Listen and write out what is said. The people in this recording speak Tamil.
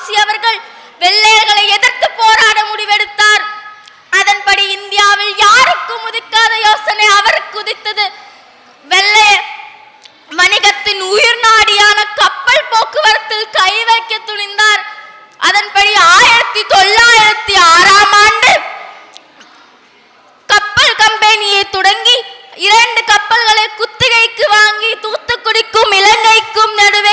வஉசி அவர்கள் வெள்ளையர்களை எதிர்த்து போராட முடிவெடுத்தார். அதன்படி இந்தியாவில் யாருக்கும் உதிக்காத யோசனை அவருக்கு உதித்தது. வெள்ளைய வணிகத்தின் உயிர் நாடியான கப்பல் போக்குவரத்தில் கை வைக்க துணிந்தார். அதன்படி 1906ஆம் ஆண்டு கப்பல் கம்பெனியை தொடங்கி 2 கப்பல்களை குத்தகைக்கு வாங்கி தூத்துக்குடிக்கும் இலங்கைக்கும் நடுவே